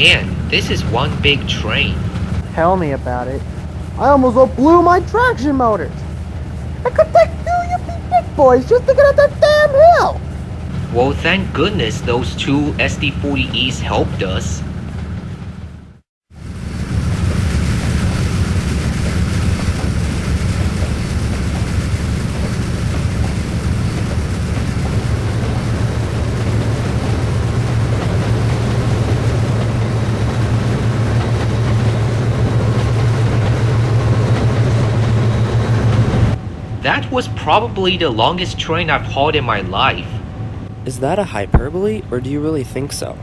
Man, this is one big train. Tell me about it. I almost blew my traction motors. I could take 2 big boys just to get up that damn hill. Well, thank goodness those two SD40Es helped us. That was probably the longest train I've hauled in my life. Is that a hyperbole, or do you really think so?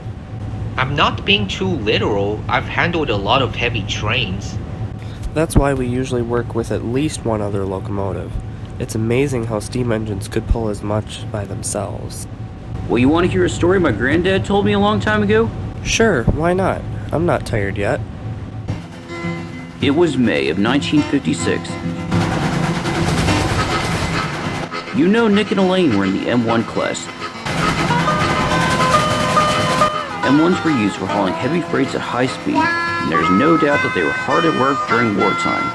I'm not being too literal. I've handled a lot of heavy trains. That's why we usually work with at least one other locomotive. It's amazing how steam engines could pull as much by themselves. Well, you want to hear a story my granddad told me a long time ago? Sure, why not? I'm not tired yet. It was May of 1956. You know Nick and Elaine were in the M1 class. M1s were used for hauling heavy freights at high speed, and there's no doubt that they were hard at work during wartime.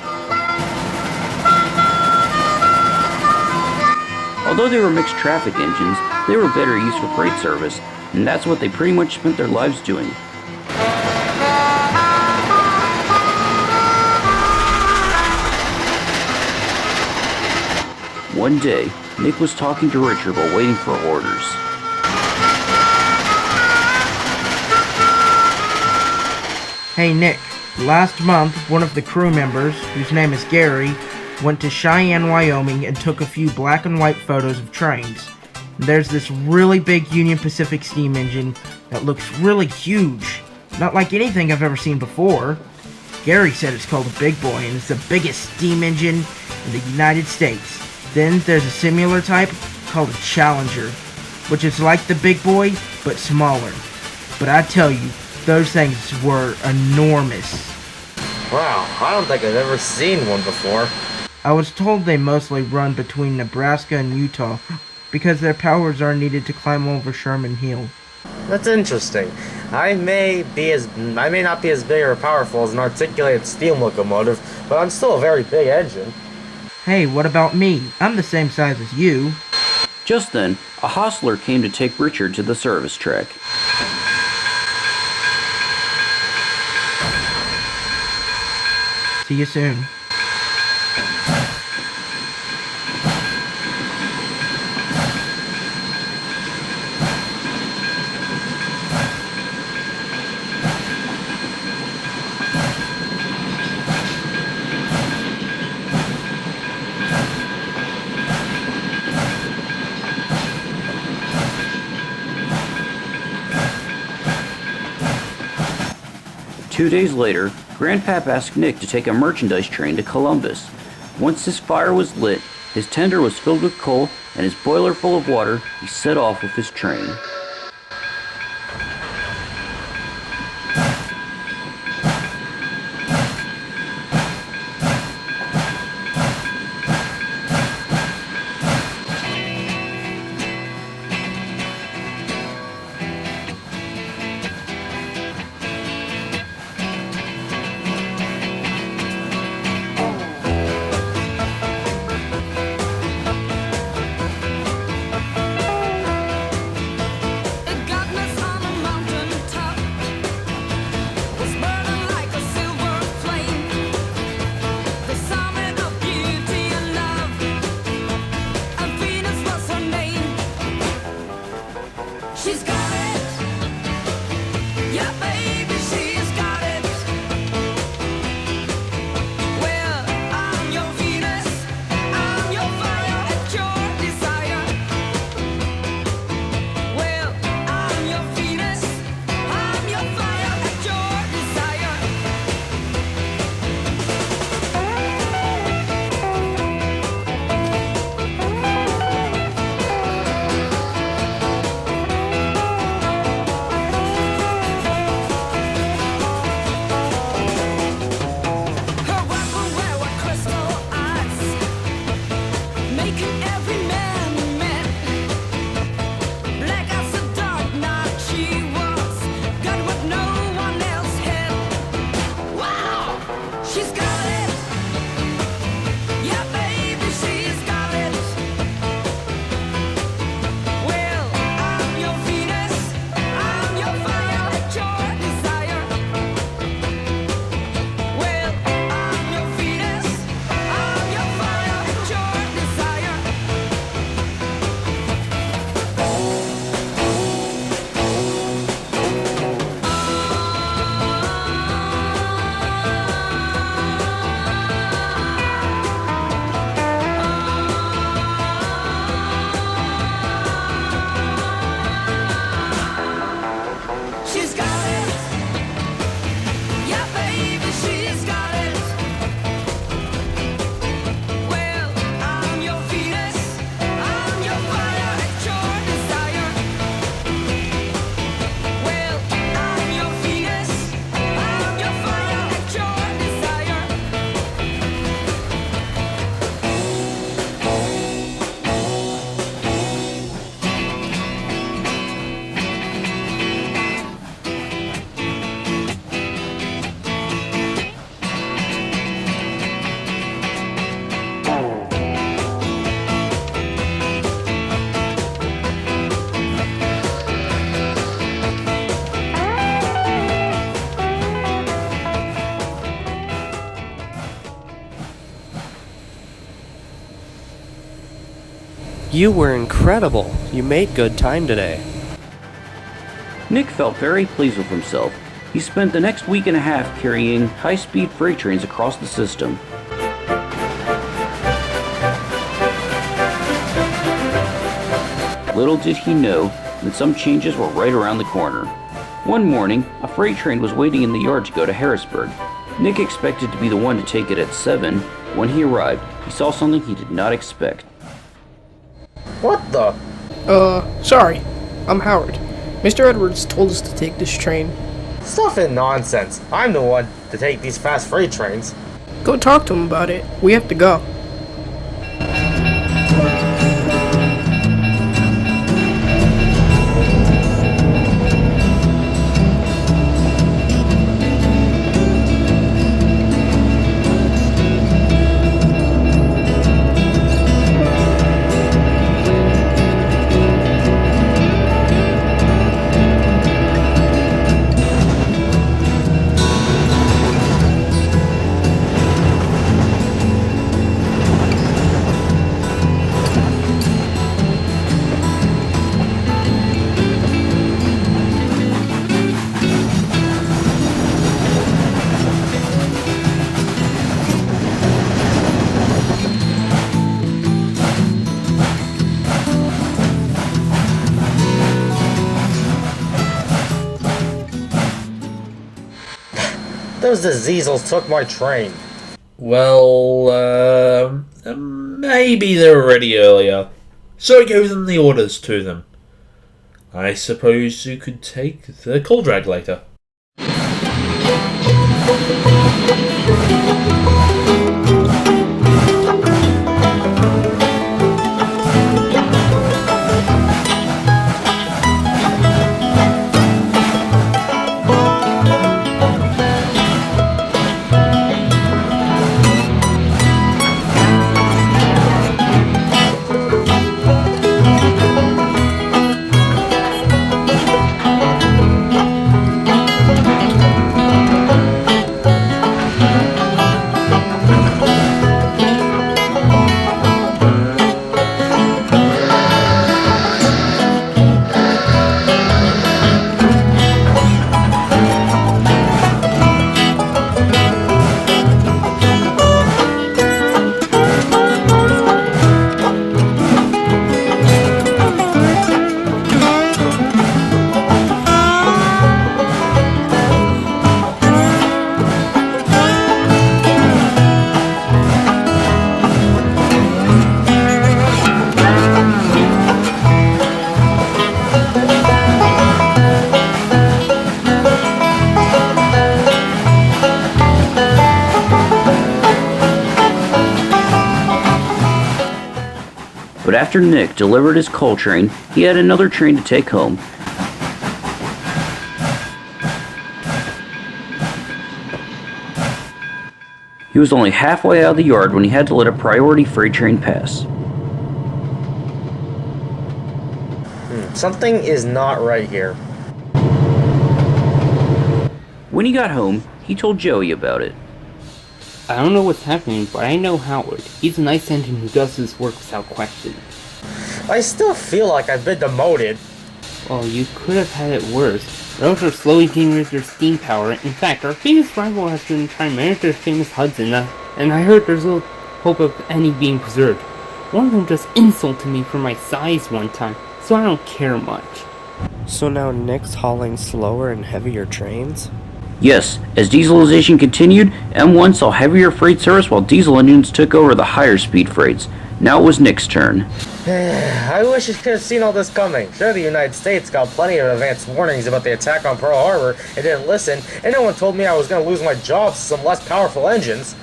Although they were mixed traffic engines, they were better used for freight service, and that's what they pretty much spent their lives doing. One day, Nick was talking to Richard while waiting for orders. Hey Nick, last month one of the crew members, whose name is Gary, went to Cheyenne, Wyoming and took a few black and white photos of trains. There's this really big Union Pacific steam engine that looks really huge, not like anything I've ever seen before. Gary said it's called a Big Boy and it's the biggest steam engine in the United States. Then there's a similar type called a Challenger, which is like the Big Boy, but smaller. But I tell you, those things were enormous. Wow, I don't think I've ever seen one before. I was told they mostly run between Nebraska and Utah, because their powers are needed to climb over Sherman Hill. That's interesting. I may not be as big or powerful as an articulated steam locomotive, but I'm still a very big engine. Hey, what about me? I'm the same size as you. Just then, a hostler came to take Richard to the service track. See you soon. Two days later, Grandpap asked Nick to take a merchandise train to Columbus. Once his fire was lit, his tender was filled with coal, and his boiler full of water, he set off with his train. You were incredible. You made good time today. Nick felt very pleased with himself. He spent the next week and a half carrying high-speed freight trains across the system. Little did he know that some changes were right around the corner. One morning, a freight train was waiting in the yard to go to Harrisburg. Nick expected to be the one to take it at 7. When he arrived, he saw something he did not expect. What the? Sorry. I'm Howard. Mr. Edwards told us to take this train. Stuff and nonsense. I'm the one to take these fast freight trains. Go talk to him about it. We have to go. Those Diesels took my train. Well, maybe they were ready earlier, so I gave them the orders to them. I suppose you could take the coal drag later. But after Nick delivered his coal train, he had another train to take home. He was only halfway out of the yard when he had to let a priority freight train pass. Something is not right here. When he got home, he told Joey about it. I don't know what's happening, but I know Howard. He's a nice engine who does his work without question. I still feel like I've been demoted. Well, you could have had it worse. Rails are slowly getting rid of their steam power. In fact, our biggest rival has been trying to manage their famous Hudson, and I heard there's little hope of any being preserved. One of them just insulted me for my size one time, so I don't care much. So now Nick's hauling slower and heavier trains? Yes, as dieselization continued, M1 saw heavier freight service while diesel engines took over the higher speed freights. Now it was Nick's turn. I wish I could have seen all this coming. Sure, the United States got plenty of advance warnings about the attack on Pearl Harbor and didn't listen, and no one told me I was going to lose my job to some less powerful engines.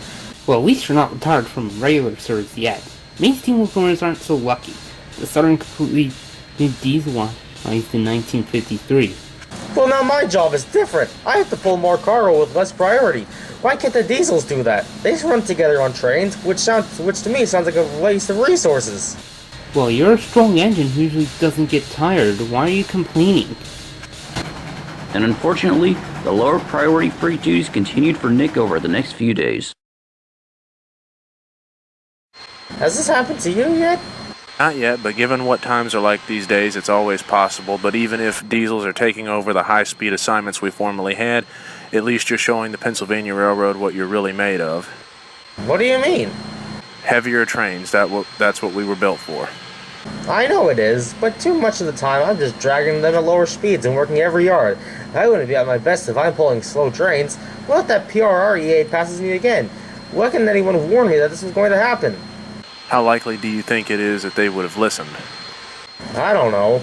Well, at least you're not retired from regular service yet. Many steam locomotives aren't so lucky. The Southern completely did diesel ized in 1953. Well, now my job is different. I have to pull more cargo with less priority. Why can't the diesels do that? They just run together on trains, which to me sounds like a waste of resources. Well, you're a strong engine who usually doesn't get tired. Why are you complaining? And unfortunately, the lower priority freight duties continued for Nick over the next few days. Has this happened to you yet? Not yet, but given what times are like these days, it's always possible. But even if diesels are taking over the high-speed assignments we formerly had, at least you're showing the Pennsylvania Railroad what you're really made of. What do you mean? Heavier trains, that's what we were built for. I know it is, but too much of the time I'm just dragging them at lower speeds and working every yard. I wouldn't be at my best if I'm pulling slow trains. What if that PRR E8 passes me again? Why couldn't anyone warn me that this was going to happen? How likely do you think it is that they would have listened? I don't know.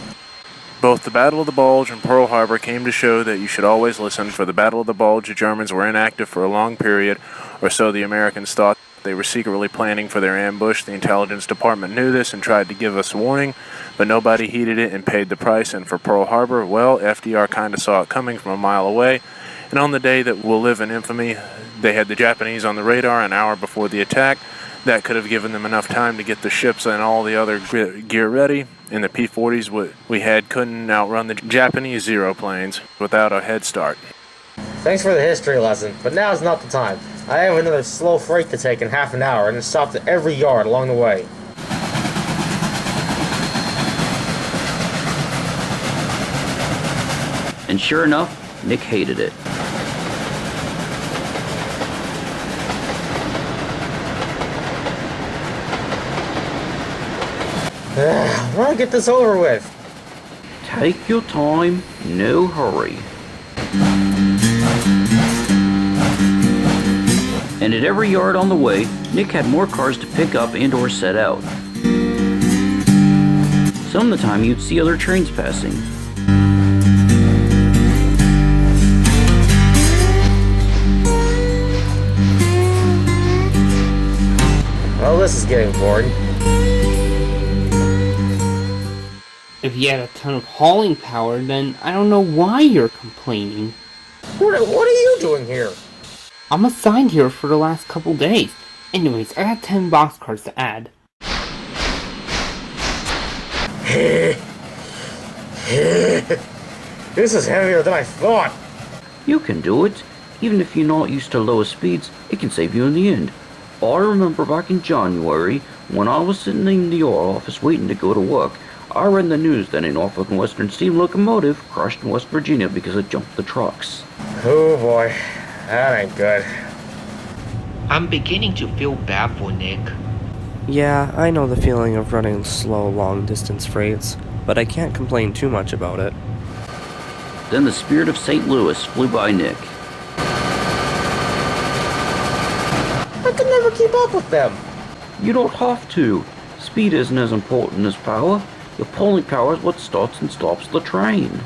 Both the Battle of the Bulge and Pearl Harbor came to show that you should always listen. For the Battle of the Bulge, the Germans were inactive for a long period, or so the Americans thought. They were secretly planning for their ambush. The intelligence department knew this and tried to give us a warning, but nobody heeded it and paid the price. And for Pearl Harbor, well, FDR kind of saw it coming from a mile away. And on the day that will live in infamy, they had the Japanese on the radar an hour before the attack. That could have given them enough time to get the ships and all the other gear ready. And the P-40s we had couldn't outrun the Japanese Zero planes without a head start. Thanks for the history lesson, but now's not the time. I have another slow freight to take in half an hour, and it stops at every yard along the way. And sure enough, Nick hated it. I want to get this over with. Take your time, no hurry. And at every yard on the way, Nick had more cars to pick up and or set out. Some of the time you'd see other trains passing. Well, this is getting boring. If you had a ton of hauling power, then I don't know why you're complaining. What are you doing here? I'm assigned here for the last couple days. Anyways, I got 10 boxcars to add. This is heavier than I thought. You can do it. Even if you're not used to lower speeds, it can save you in the end. I remember back in January, when I was sitting in the yard office waiting to go to work, I read the news that a Norfolk and Western steam locomotive crashed in West Virginia because it jumped the trucks. Oh boy, that ain't good. I'm beginning to feel bad for Nick. Yeah, I know the feeling of running slow, long-distance freights, but I can't complain too much about it. Then the Spirit of St. Louis flew by Nick. I could never keep up with them. You don't have to. Speed isn't as important as power. Your pulling power is what starts and stops the train.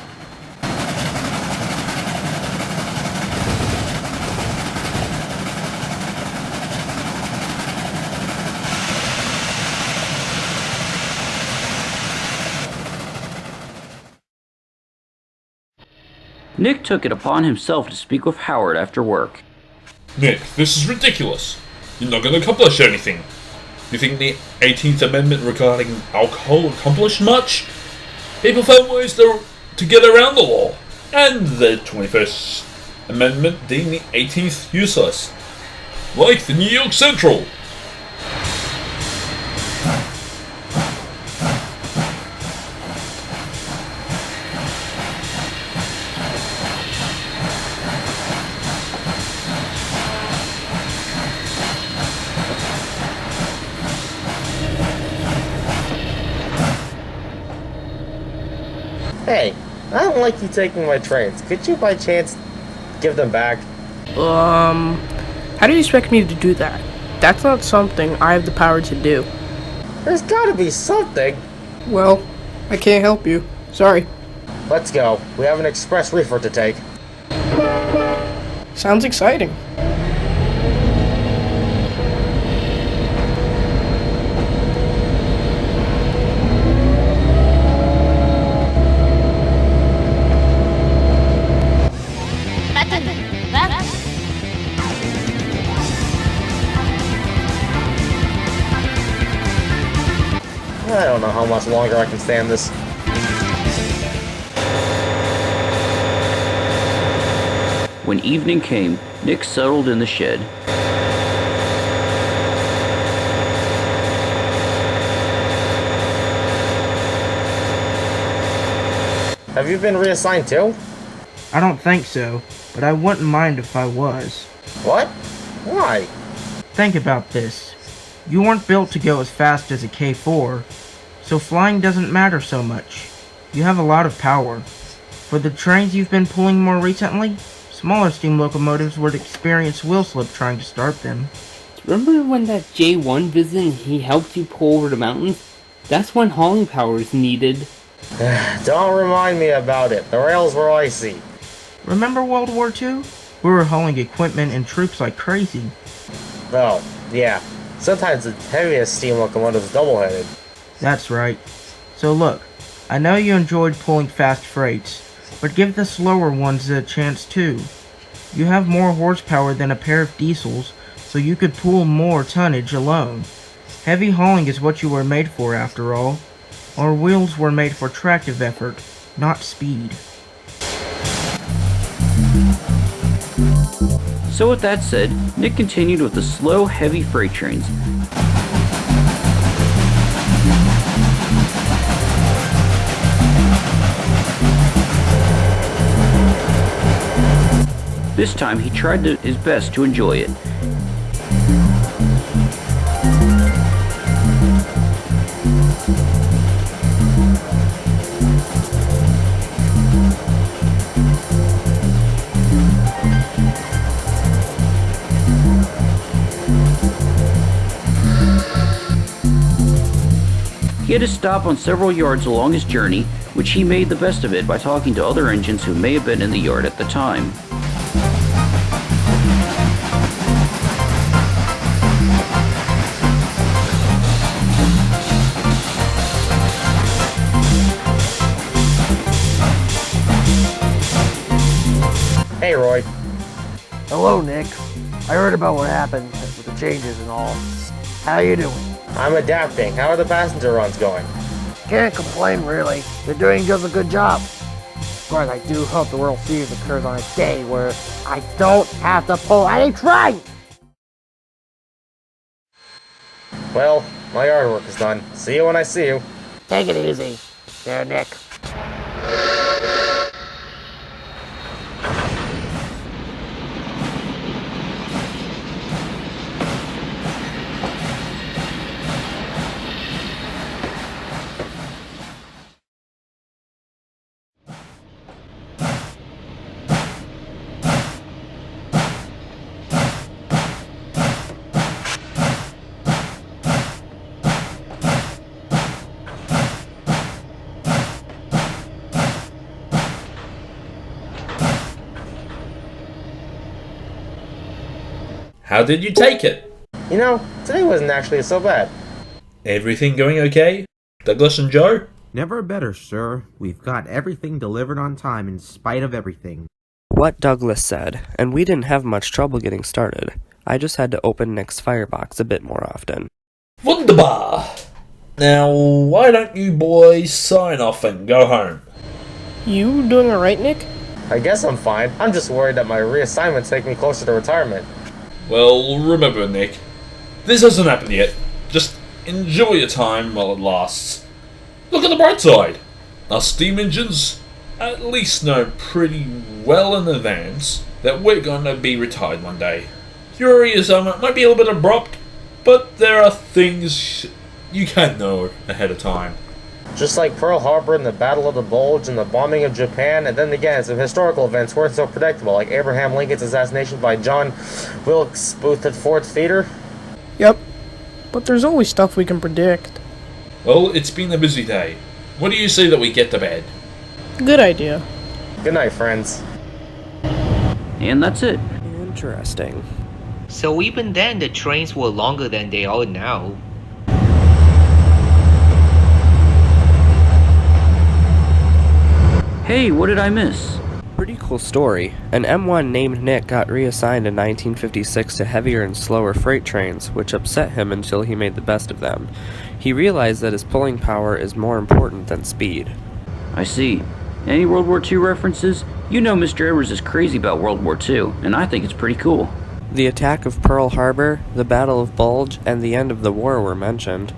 Nick took it upon himself to speak with Howard after work. Nick, this is ridiculous. You're not going to accomplish anything. You think the 18th Amendment regarding alcohol accomplished much? People found ways to get around the law. And the 21st Amendment deemed the 18th useless. Like the New York Central. Hey, I don't like you taking my trains. Could you by chance give them back? How do you expect me to do that? That's not something I have the power to do. There's gotta be something. Well, I can't help you. Sorry. Let's go. We have an express reefer to take. Sounds exciting. I don't know how much longer I can stand this. When evening came, Nick settled in the shed. Have you been reassigned too? I don't think so, but I wouldn't mind if I was. What? Why? Think about this. You weren't built to go as fast as a K4, so flying doesn't matter so much. You have a lot of power. For the trains you've been pulling more recently, smaller steam locomotives would experience wheel slip trying to start them. Remember when that J1 visited and he helped you pull over the mountains? That's when hauling power is needed. Don't remind me about it. The rails were icy. Remember World War II? We were hauling equipment and troops like crazy. Oh, yeah. Sometimes the heaviest steam locomotive is double-headed. That's right. So look, I know you enjoyed pulling fast freights, but give the slower ones a chance too. You have more horsepower than a pair of diesels, so you could pull more tonnage alone. Heavy hauling is what you were made for after all. Our wheels were made for tractive effort, not speed. So with that said, Nick continued with the slow, heavy freight trains. This time he tried his best to enjoy it. He had to stop on several yards along his journey, which he made the best of it by talking to other engines who may have been in the yard at the time. Hey, Roy. Hello, Nick. I heard about what happened with the changes and all. How you doing? I'm adapting. How are the passenger runs going? Can't complain, really. They're doing just a good job. Of course, I do hope the World Series occurs on a day where I don't have to pull any train! Well, my yard work is done. See you when I see you. Take it easy, there, Nick. How did you take it? You know, today wasn't actually so bad. Everything going okay? Douglas and Joe? Never better, sir. We've got everything delivered on time in spite of everything. What Douglas said, and we didn't have much trouble getting started. I just had to open Nick's firebox a bit more often. Wunderbar! Now, why don't you boys sign off and go home? You doing alright, Nick? I guess I'm fine. I'm just worried that my reassignment's taking me closer to retirement. Well, remember, Nick, this hasn't happened yet. Just enjoy your time while it lasts. Look at the bright side. Our steam engines at least know pretty well in advance that we're going to be retired one day. Your reassignment might be a little bit abrupt, but there are things you can know ahead of time. Just like Pearl Harbor and the Battle of the Bulge and the bombing of Japan, and then again some historical events weren't so predictable, like Abraham Lincoln's assassination by John Wilkes Booth at Fort Theater. Yep. But there's always stuff we can predict. Well, it's been a busy day. What do you say that we get to bed? Good idea. Good night, friends. And that's it. Interesting. So even then, the trains were longer than they are now. Hey, what did I miss? Pretty cool story. An M1 named Nick got reassigned in 1956 to heavier and slower freight trains, which upset him until he made the best of them. He realized that his pulling power is more important than speed. I see. Any World War II references? You know Mr. Edwards is crazy about World War II, and I think it's pretty cool. The attack of Pearl Harbor, the Battle of Bulge, and the end of the war were mentioned.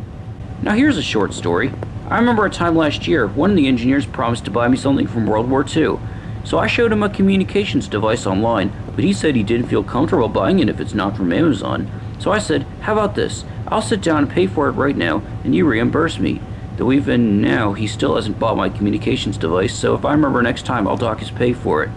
Now here's a short story. I I remember a time last year, one of the engineers promised to buy me something from World War II. So I showed him a communications device online, but he said he didn't feel comfortable buying it if it's not from Amazon. So I said, how about this? I'll sit down and pay for it right now, and you reimburse me. Though even now, he still hasn't bought my communications device, so if I remember next time, I'll dock his pay for it.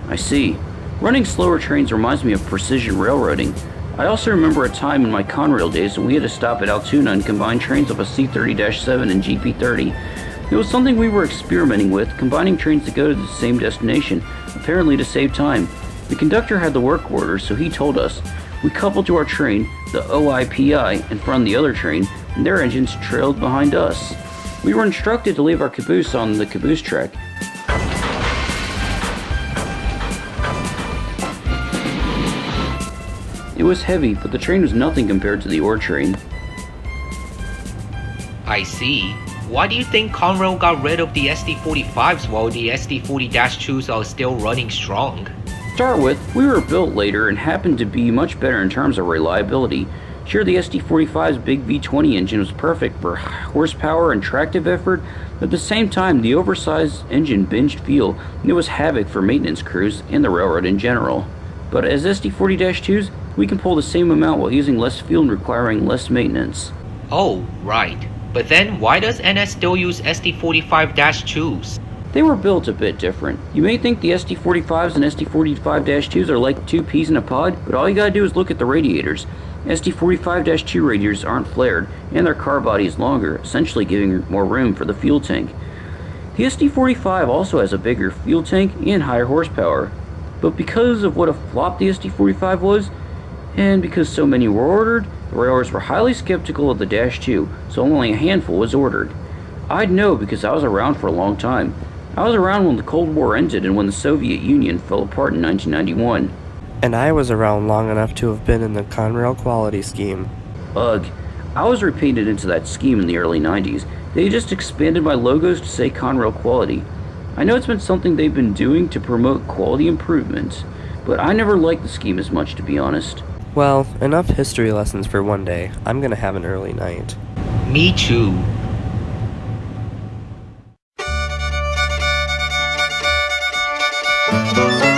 I see. Running slower trains reminds me of precision railroading. I also remember a time in my Conrail days when we had to stop at Altoona and combine trains of a C30-7 and GP30. It was something we were experimenting with, combining trains to go to the same destination, apparently to save time. The conductor had the work orders, so he told us. We coupled to our train, the OIPI, in front of the other train, and their engines trailed behind us. We were instructed to leave our caboose on the caboose track. It was heavy, but the train was nothing compared to the ore train. I see. Why do you think Conrail got rid of the SD45s while the SD40-2s are still running strong? To start with, we were built later and happened to be much better in terms of reliability. Sure, the SD45's big V20 engine was perfect for horsepower and tractive effort, but at the same time, the oversized engine binged fuel, and it was havoc for maintenance crews and the railroad in general. But as SD40-2s, we can pull the same amount while using less fuel and requiring less maintenance. Oh, right. But then why does NS still use SD45-2s? They were built a bit different. You may think the SD45s and SD45-2s are like two peas in a pod, but all you gotta do is look at the radiators. SD45-2 radiators aren't flared, and their car body is longer, essentially giving more room for the fuel tank. The SD45 also has a bigger fuel tank and higher horsepower. But because of what a flop the SD45 was, and because so many were ordered, the railroads were highly skeptical of the Dash 2, so only a handful was ordered. I'd know because I was around for a long time. I was around when the Cold War ended and when the Soviet Union fell apart in 1991. And I was around long enough to have been in the Conrail quality scheme. Ugh. I was repainted into that scheme in the early 90s. They just expanded my logos to say Conrail Quality. I know it's been something they've been doing to promote quality improvements, but I never liked the scheme as much, to be honest. Well, enough history lessons for one day. I'm gonna have an early night. Me too. Thank you.